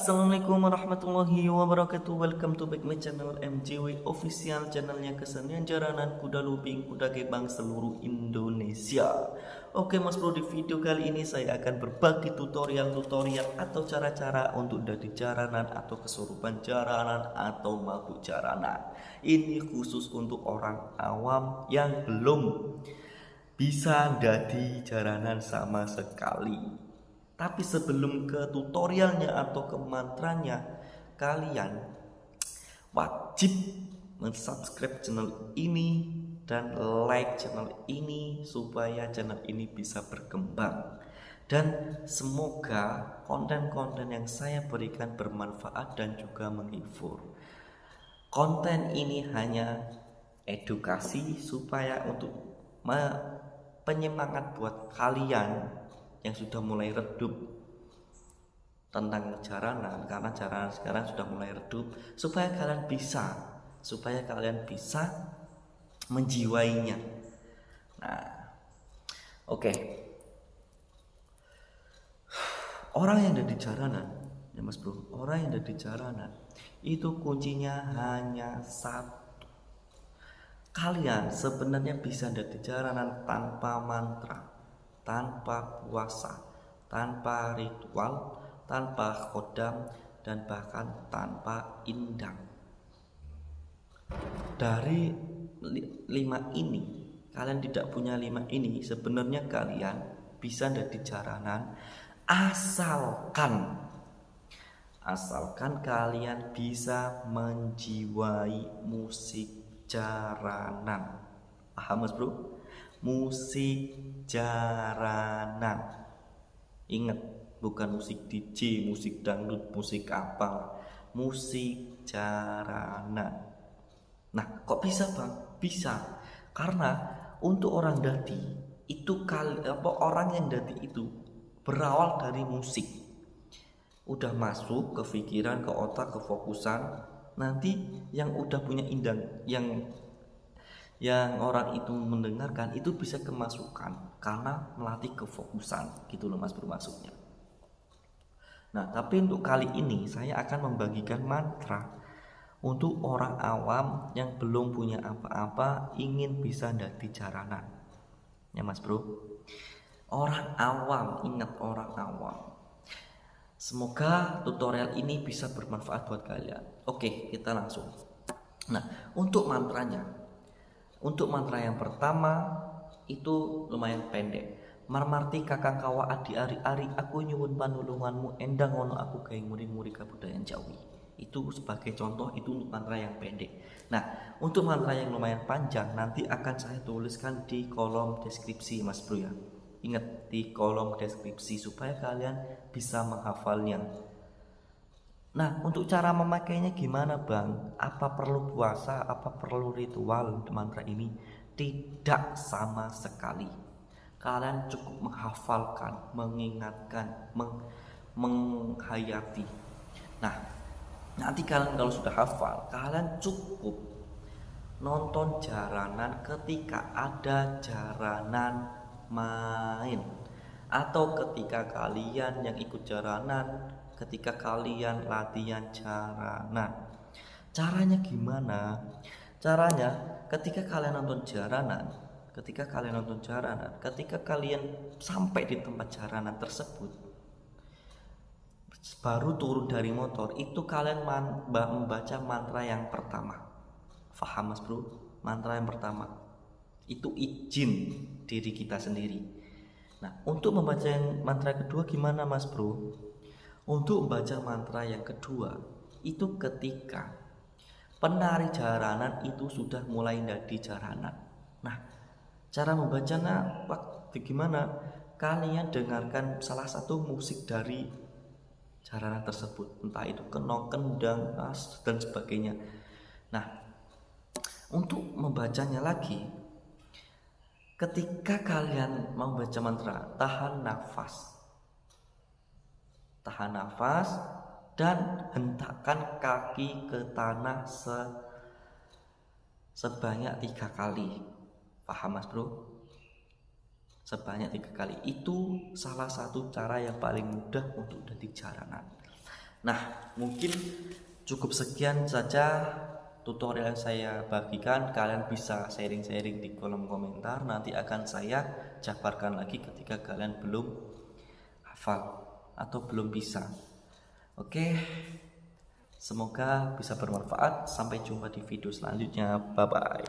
Assalamualaikum warahmatullahi wabarakatuh. Welcome to back my channel MJW Official, channelnya kesenian jaranan kuda lumping, kuda gebang seluruh Indonesia. Oke mas bro, di video kali ini saya akan berbagi tutorial atau cara-cara untuk dadi jaranan atau kesurupan jaranan atau mabuk jaranan. Ini khusus untuk orang awam yang belum bisa dadi jaranan sama sekali. Tapi sebelum ke tutorialnya atau ke mantranya, kalian wajib mensubscribe channel ini dan like channel ini supaya channel ini bisa berkembang. Dan semoga konten-konten yang saya berikan bermanfaat dan juga menghibur. Konten ini hanya edukasi supaya untuk penyemangat buat kalian yang sudah mulai redup tentang jaranan, karena jaranan sekarang sudah mulai redup, supaya kalian bisa menjiwainya. Nah, oke. Orang yang ada di jaranan, ya mas bro, orang yang ada di jaranan itu kuncinya hanya satu. Kalian sebenarnya bisa ada di jaranan tanpa mantra, tanpa puasa, tanpa ritual, tanpa khodam, dan bahkan tanpa indang. Dari 5 ini, kalian tidak punya 5 ini, sebenarnya kalian bisa ada di jaranan asalkan kalian bisa menjiwai musik jaranan. Paham mas bro? Musik jaranan. Ingat, bukan musik DJ, musik dangdut, musik apa, musik jaranan. Nah, kok bisa bang? Bisa, karena untuk orang dadi itu orang yang dadi itu berawal dari musik. Udah masuk ke pikiran, ke otak, ke fokusan. Nanti yang udah punya indang, yang orang itu mendengarkan itu bisa kemasukan karena melatih kefokusan, gitu loh mas bro maksudnya. Nah, tapi untuk kali ini saya akan membagikan mantra untuk orang awam yang belum punya apa-apa, ingin bisa dadi jaranan. Ya mas bro, orang awam, ingat orang awam. Semoga tutorial ini bisa bermanfaat buat kalian. Oke, kita langsung. Nah, untuk mantra yang pertama itu lumayan pendek. Marmarti kakang kawa adi ari aku nyuwun panulunganmu endang ono aku gawe muri-muri kabudayan Jawi. Itu sebagai contoh, itu untuk mantra yang pendek. Nah, untuk mantra yang lumayan panjang nanti akan saya tuliskan di kolom deskripsi mas bro ya. Ingat, di kolom deskripsi supaya kalian bisa menghafalnya. Nah, untuk cara memakainya gimana bang? Apa perlu puasa? Apa perlu ritual untuk mantra ini? Tidak sama sekali. Kalian cukup menghafalkan, mengingatkan, menghayati. Nah, nanti kalian kalau sudah hafal, kalian cukup nonton jaranan ketika ada jaranan main, atau ketika kalian yang ikut jaranan, ketika kalian latihan jaranan. Caranya gimana? Caranya ketika kalian nonton jaranan, ketika kalian sampai di tempat jaranan tersebut, baru turun dari motor, itu kalian membaca mantra yang pertama. Faham mas bro? Mantra yang pertama itu izin diri kita sendiri. Nah, untuk membaca yang mantra kedua gimana mas bro? Untuk membaca mantra yang kedua itu ketika penari jaranan itu sudah mulai dadi jaranan. Nah, cara membacanya gimana? Kalian dengarkan salah satu musik dari jaranan tersebut, entah itu kenong, kendang, as, dan sebagainya. Nah, untuk membacanya lagi, ketika kalian membaca mantra, tahan nafas dan hentakkan kaki ke tanah sebanyak 3 kali. Paham mas bro? Sebanyak 3 kali. Itu salah satu cara yang paling mudah untuk jadi jaranan. Nah, mungkin cukup sekian saja tutorial yang saya bagikan. Kalian bisa sharing-sharing di kolom komentar. Nanti akan saya jabarkan lagi ketika kalian belum hafal atau belum bisa. Oke, semoga bisa bermanfaat. Sampai jumpa di video selanjutnya. Bye bye.